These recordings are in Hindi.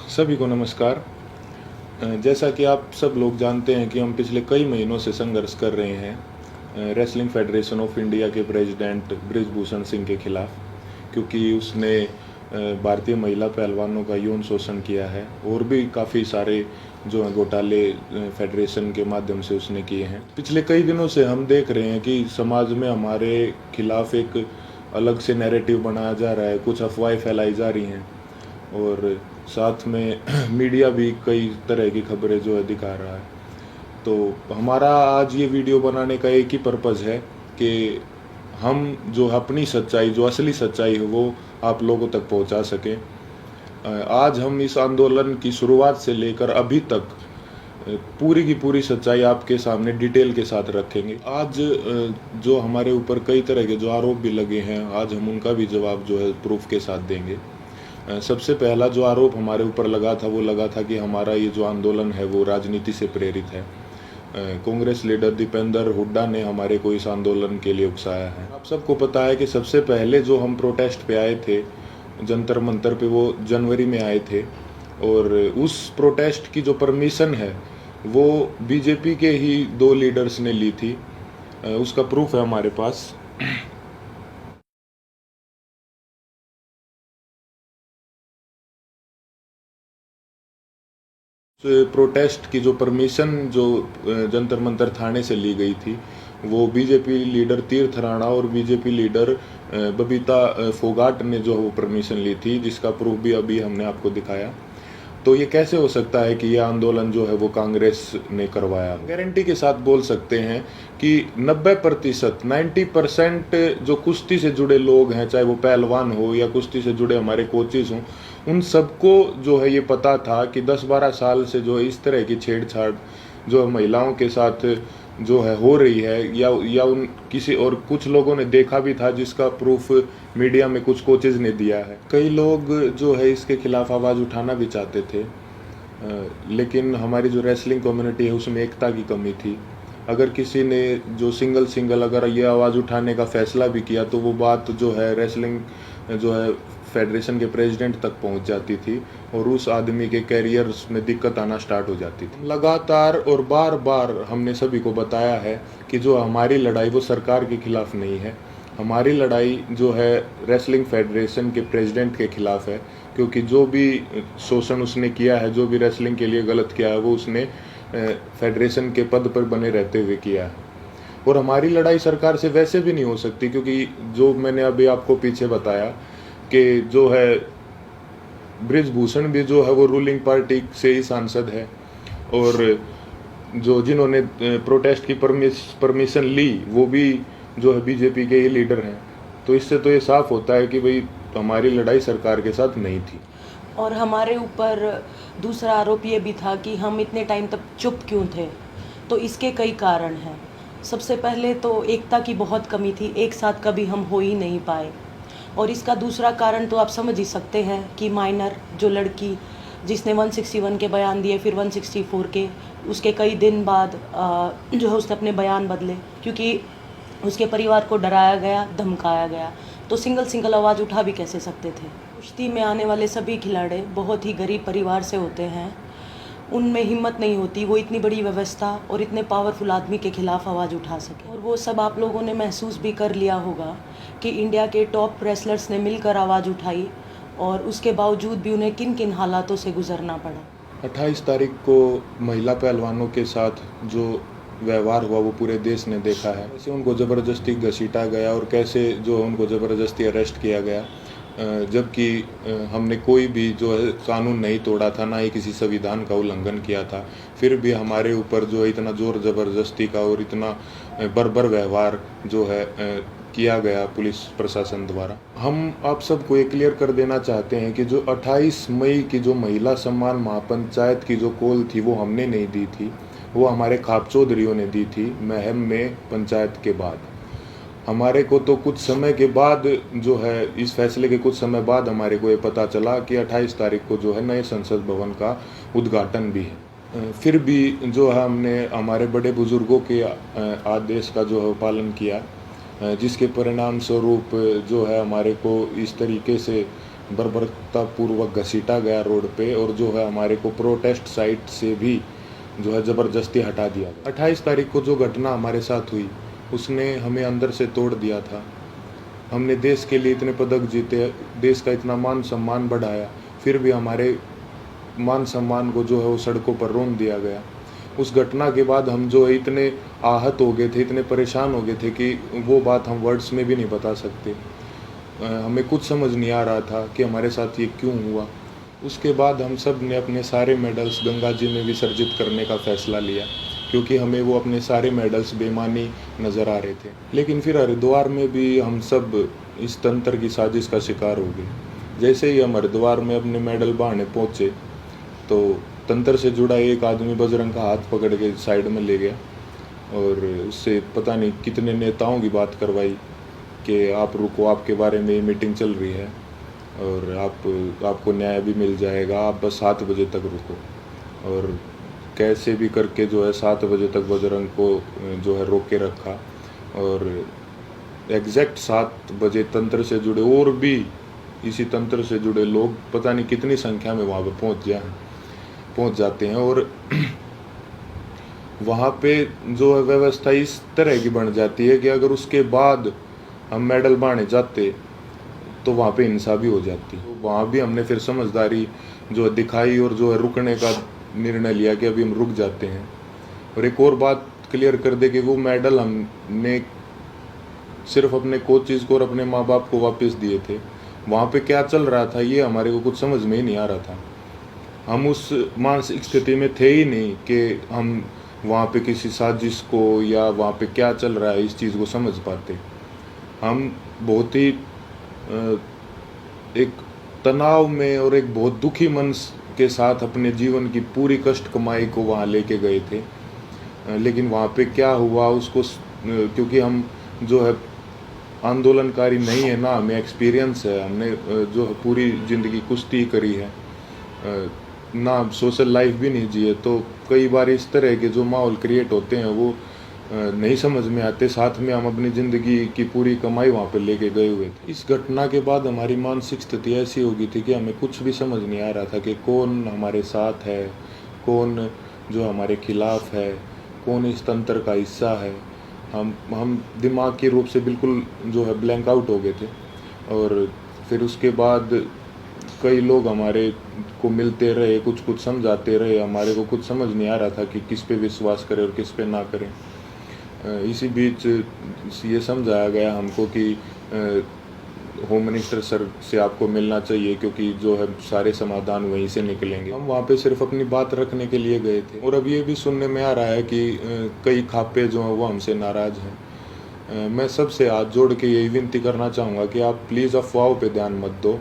सभी को नमस्कार। जैसा कि आप सब लोग जानते हैं कि हम पिछले कई महीनों से संघर्ष कर रहे हैं रेसलिंग फेडरेशन ऑफ इंडिया के प्रेसिडेंट बृजभूषण सिंह के खिलाफ, क्योंकि उसने भारतीय महिला पहलवानों का यौन शोषण किया है और भी काफ़ी सारे जो हैं घोटाले फेडरेशन के माध्यम से उसने किए हैं। पिछले कई दिनों से हम देख रहे हैं कि समाज में हमारे खिलाफ एक अलग से नैरेटिव बनाया जा रहा है, कुछ अफवाहें फैलाई जा रही हैं और साथ में मीडिया भी कई तरह की खबरें जो है दिखा रहा है। तो हमारा आज ये वीडियो बनाने का एक ही पर्पज़ है कि हम जो अपनी सच्चाई, जो असली सच्चाई है वो आप लोगों तक पहुंचा सकें। आज हम इस आंदोलन की शुरुआत से लेकर अभी तक पूरी की पूरी सच्चाई आपके सामने डिटेल के साथ रखेंगे। आज जो हमारे ऊपर कई तरह के जो आरोप भी लगे हैं, आज हम उनका भी जवाब जो है प्रूफ के साथ देंगे। सबसे पहला जो आरोप हमारे ऊपर लगा था वो लगा था कि हमारा ये जो आंदोलन है वो राजनीति से प्रेरित है। कांग्रेस लीडर दीपेंद्र हुड्डा ने हमारे को इस आंदोलन के लिए उकसाया है। आप सबको पता है कि सबसे पहले जो हम प्रोटेस्ट पे आए थे जंतर मंतर पे, वो जनवरी में आए थे और उस प्रोटेस्ट की जो परमिशन है वो बीजेपी के ही 2 लीडर्स ने ली थी। उसका प्रूफ है हमारे पास। प्रोटेस्ट की जो परमिशन जो जंतर मंतर थाने से ली गई थी वो बीजेपी लीडर तीर्थ राणा और बीजेपी लीडर बबीता फोगाट ने जो वो परमिशन ली थी, जिसका प्रूफ भी अभी हमने आपको दिखाया। तो ये कैसे हो सकता है कि ये आंदोलन जो है वो कांग्रेस ने करवाया? गारंटी के साथ बोल सकते हैं कि 90% 90% जो कुश्ती से जुड़े लोग हैं, चाहे वो पहलवान हो या कुश्ती से जुड़े हमारे कोचेज हों, उन सबको जो है ये पता था कि 10-12 साल से जो है इस तरह की छेड़छाड़ जो है महिलाओं के साथ जो है हो रही है, या उन किसी और कुछ लोगों ने देखा भी था, जिसका प्रूफ मीडिया में कुछ कोचेज ने दिया है। कई लोग जो है इसके खिलाफ आवाज़ उठाना भी चाहते थे, लेकिन हमारी जो रेसलिंग कम्युनिटी है उसमें एकता की कमी थी। अगर किसी ने जो सिंगल अगर ये आवाज़ उठाने का फैसला भी किया तो वो बात जो है रेसलिंग जो है फेडरेशन के प्रेसिडेंट तक पहुंच जाती थी और उस आदमी के कैरियर में दिक्कत आना स्टार्ट हो जाती थी। लगातार और बार बार हमने सभी को बताया है कि जो हमारी लड़ाई वो सरकार के खिलाफ नहीं है, हमारी लड़ाई जो है रेसलिंग फेडरेशन के प्रेसिडेंट के खिलाफ है, क्योंकि जो भी शोषण उसने किया है, जो भी रेसलिंग के लिए गलत किया है, वो उसने फेडरेशन के पद पर बने रहते हुए किया है। और हमारी लड़ाई सरकार से वैसे भी नहीं हो सकती, क्योंकि जो मैंने अभी आपको पीछे बताया कि जो है बृजभूषण भी जो है वो रूलिंग पार्टी से ही सांसद है और जो जिन्होंने प्रोटेस्ट की परमिशन ली वो भी जो है बीजेपी के ही लीडर हैं। तो इससे तो ये साफ होता है कि भाई हमारी लड़ाई सरकार के साथ नहीं थी। और हमारे ऊपर दूसरा आरोप ये भी था कि हम इतने टाइम तक चुप क्यों थे। तो इसके कई कारण हैं। सबसे पहले तो एकता की बहुत कमी थी, एक साथ कभी हम हो ही नहीं पाए। और इसका दूसरा कारण तो आप समझ ही सकते हैं कि माइनर जो लड़की जिसने 161 के बयान दिए, फिर 164 के, उसके कई दिन बाद जो है उसने अपने बयान बदले, क्योंकि उसके परिवार को डराया गया, धमकाया गया। तो सिंगल आवाज़ उठा भी कैसे सकते थे। कुश्ती में आने वाले सभी खिलाड़ी बहुत ही गरीब परिवार से होते हैं, उनमें हिम्मत नहीं होती वो इतनी बड़ी व्यवस्था और इतने पावरफुल आदमी के खिलाफ आवाज़ उठा सके। और वो सब आप लोगों ने महसूस भी कर लिया होगा कि इंडिया के टॉप रेसलर्स ने मिलकर आवाज़ उठाई और उसके बावजूद भी उन्हें किन किन हालातों से गुजरना पड़ा। 28 तारीख को महिला पहलवानों के साथ जो व्यवहार हुआ वो पूरे देश ने देखा है। कैसे उनको ज़बरदस्ती घसीटा गया और कैसे जो उनको ज़बरदस्ती अरेस्ट किया गया, जबकि हमने कोई भी जो है कानून नहीं तोड़ा था, ना ही किसी संविधान का उल्लंघन किया था। फिर भी हमारे ऊपर जो है इतना ज़ोर ज़बरदस्ती का और इतना बर्बर व्यवहार जो है किया गया पुलिस प्रशासन द्वारा। हम आप सबको ये क्लियर कर देना चाहते हैं कि जो 28 मई की जो महिला सम्मान महापंचायत की जो कॉल थी वो हमने नहीं दी थी, वो हमारे खाप चौधरियों ने दी थी महम में पंचायत के बाद। हमारे को तो कुछ समय के बाद जो है इस फैसले के कुछ समय बाद हमारे को ये पता चला कि 28 तारीख को जो है नए संसद भवन का उद्घाटन भी है। फिर भी जो है हमने हमारे बड़े बुजुर्गों के आदेश का जो है पालन किया, जिसके परिणाम स्वरूप जो है हमारे को इस तरीके से बर्बरतापूर्वक घसीटा गया रोड पे, और जो है हमारे को प्रोटेस्ट साइट से भी जो है ज़बरदस्ती हटा दिया गया। 28 तारीख को जो घटना हमारे साथ हुई उसने हमें अंदर से तोड़ दिया था। हमने देश के लिए इतने पदक जीते, देश का इतना मान सम्मान बढ़ाया, फिर भी हमारे मान सम्मान को जो है वो सड़कों पर रौंद दिया गया। उस घटना के बाद हम जो है इतने आहत हो गए थे, इतने परेशान हो गए थे कि वो बात हम वर्ड्स में भी नहीं बता सकते। हमें कुछ समझ नहीं आ रहा था कि हमारे साथ ये क्यों हुआ। उसके बाद हम सब ने अपने सारे मेडल्स गंगा जी में विसर्जित करने का फ़ैसला लिया, क्योंकि हमें वो अपने सारे मेडल्स बेईमानी नज़र आ रहे थे। लेकिन फिर हरिद्वार में भी हम सब इस तंत्र की साजिश का शिकार हो गए। जैसे ही हम हरिद्वार में अपने मेडल बहाने पहुँचे तो तंत्र से जुड़ा एक आदमी बजरंग का हाथ पकड़ के साइड में ले गया और उससे पता नहीं कितने नेताओं की बात करवाई कि आप रुको, आपके बारे में मीटिंग चल रही है और आपको न्याय भी मिल जाएगा, आप बस 7 बजे तक रुको। और कैसे भी करके जो है 7 बजे तक बजरंग को जो है रोक के रखा, और एग्जैक्ट 7 बजे तंत्र से जुड़े और भी इसी तंत्र से जुड़े लोग पता नहीं कितनी संख्या में वहाँ पर पहुँच जाते हैं। और वहाँ पे जो है व्यवस्था इस तरह की बन जाती है कि अगर उसके बाद हम मेडल बांटे जाते तो वहाँ पे हिंसा भी हो जाती। तो वहाँ भी हमने फिर समझदारी जो है दिखाई और जो है रुकने का निर्णय लिया कि अभी हम रुक जाते हैं। और एक और बात क्लियर कर दे कि वो मेडल हमने सिर्फ अपने कोचेज़ को और अपने माँ बाप को वापस दिए थे। वहाँ पे क्या चल रहा था ये हमारे को कुछ समझ में ही नहीं आ रहा था। हम उस मानसिक स्थिति में थे ही नहीं कि हम वहाँ पे किसी साजिश को या वहाँ पे क्या चल रहा है इस चीज़ को समझ पाते। हम बहुत ही एक तनाव में और एक बहुत दुखी मन के साथ अपने जीवन की पूरी कष्ट कमाई को वहाँ लेके गए थे। लेकिन वहाँ पे क्या हुआ उसको क्योंकि हम जो है आंदोलनकारी नहीं है ना, हमें एक्सपीरियंस है, हमने जो है पूरी ज़िंदगी कुश्ती करी है ना, सोशल लाइफ भी नहीं जिए, तो कई बार इस तरह के जो माहौल क्रिएट होते हैं वो नहीं समझ में आते। साथ में हम अपनी ज़िंदगी की पूरी कमाई वहाँ पर लेके गए हुए थे। इस घटना के बाद हमारी मानसिक स्थिति ऐसी हो गई थी कि हमें कुछ भी समझ नहीं आ रहा था कि कौन हमारे साथ है, कौन जो हमारे खिलाफ है, कौन इस तंत्र का हिस्सा है। हम दिमागी रूप से बिल्कुल जो है ब्लैंक आउट हो गए थे। और फिर उसके बाद कई लोग हमारे को मिलते रहे, कुछ समझाते रहे, हमारे को कुछ समझ नहीं आ रहा था कि किस पे विश्वास करें और किस पे ना करें। इसी बीच ये समझाया गया हमको कि होम मिनिस्टर सर से आपको मिलना चाहिए, क्योंकि जो है सारे समाधान वहीं से निकलेंगे। हम वहाँ पे सिर्फ अपनी बात रखने के लिए गए थे। और अब ये भी सुनने में आ रहा है कि कई खापे जो हैं वो हमसे नाराज़ हैं। मैं सबसे हाथ जोड़ के यही विनती करना चाहूँगा कि आप प्लीज़ अफवाहों पे ध्यान मत दो।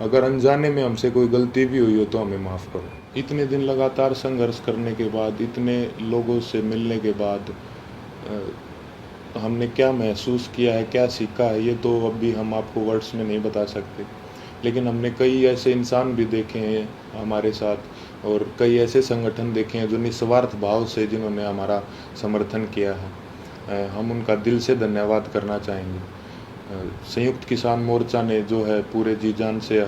अगर अनजाने में हमसे कोई गलती भी हुई हो तो हमें माफ़ करो। इतने दिन लगातार संघर्ष करने के बाद, इतने लोगों से मिलने के बाद हमने क्या महसूस किया है, क्या सीखा है, ये तो अभी हम आपको वर्ड्स में नहीं बता सकते। लेकिन हमने कई ऐसे इंसान भी देखे हैं हमारे साथ, और कई ऐसे संगठन देखे हैं जो निस्वार्थ भाव से जिन्होंने हमारा समर्थन किया है। हम उनका दिल से धन्यवाद करना चाहेंगे। संयुक्त किसान मोर्चा ने जो है पूरे जी जान से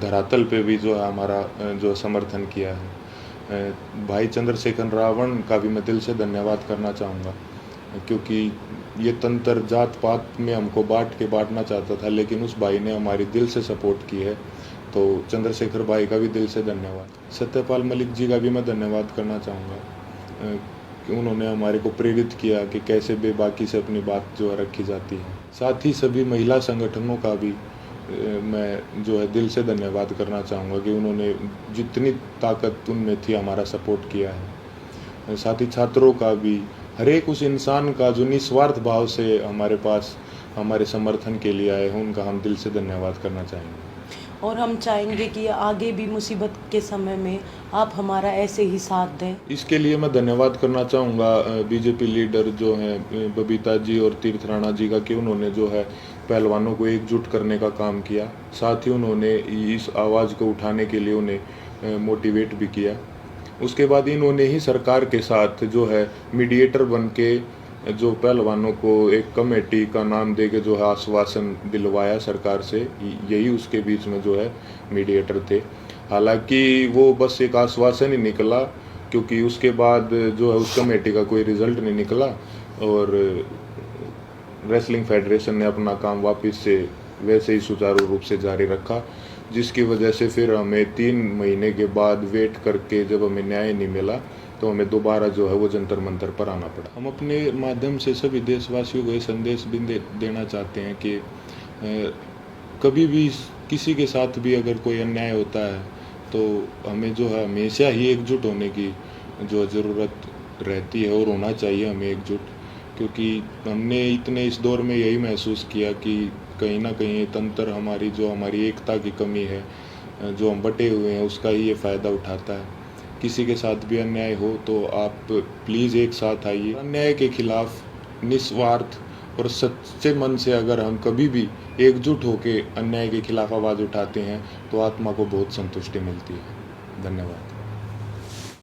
धरातल पे भी जो है हमारा जो समर्थन किया है। भाई चंद्रशेखर रावण का भी मैं दिल से धन्यवाद करना चाहूँगा, क्योंकि ये तंत्र जात पात में हमको बांटना चाहता था, लेकिन उस भाई ने हमारी दिल से सपोर्ट की है। तो चंद्रशेखर भाई का भी दिल से धन्यवाद। सत्यपाल मलिक जी का भी मैं धन्यवाद करना चाहूँगा कि उन्होंने हमारे को प्रेरित किया कि कैसे बेबाकी से अपनी बात जो है रखी जाती है। साथ ही सभी महिला संगठनों का भी मैं जो है दिल से धन्यवाद करना चाहूँगा कि उन्होंने जितनी ताकत उनमें थी हमारा सपोर्ट किया है। साथ ही छात्रों का भी, हर एक उस इंसान का जो निस्वार्थ भाव से हमारे पास हमारे समर्थन के लिए आए हैं, उनका हम दिल से धन्यवाद करना चाहेंगे। और हम चाहेंगे कि आगे भी मुसीबत के समय में आप हमारा ऐसे ही साथ दें। इसके लिए मैं धन्यवाद करना चाहूँगा बीजेपी लीडर जो हैं बबीता जी और तीर्थ राणा जी का, कि उन्होंने जो है पहलवानों को एकजुट करने का काम किया। साथ ही उन्होंने इस आवाज़ को उठाने के लिए उन्हें मोटिवेट भी किया। उसके बाद इन्होंने ही सरकार के साथ जो है मीडिएटर बन के जो पहलवानों को एक कमेटी का नाम दे के जो है आश्वासन दिलवाया सरकार से, यही उसके बीच में जो है मीडिएटर थे। हालांकि वो बस एक आश्वासन ही निकला, क्योंकि उसके बाद जो है उस कमेटी का कोई रिजल्ट नहीं निकला और रेसलिंग फेडरेशन ने अपना काम वापस से वैसे ही सुचारू रूप से जारी रखा, जिसकी वजह से फिर हमें 3 महीने के बाद वेट करके जब हमें न्याय नहीं मिला तो हमें दोबारा जो है वो जंतर मंतर पर आना पड़ा। हम अपने माध्यम से सभी देशवासियों को ये संदेश भी देना चाहते हैं कि कभी भी किसी के साथ भी अगर कोई अन्याय होता है तो हमें जो है हमेशा ही एकजुट होने की जो ज़रूरत रहती है और होना चाहिए हमें एकजुट, क्योंकि हमने इतने इस दौर में यही महसूस किया कि कहीं ना कहीं ये तंत्र हमारी एकता की कमी है, जो हम बटे हुए हैं उसका ही ये फ़ायदा उठाता है। किसी के साथ भी अन्याय हो तो आप प्लीज़ एक साथ आइए। अन्याय के खिलाफ निस्वार्थ और सच्चे मन से अगर हम कभी भी एकजुट होकर अन्याय के खिलाफ आवाज़ उठाते हैं तो आत्मा को बहुत संतुष्टि मिलती है। धन्यवाद।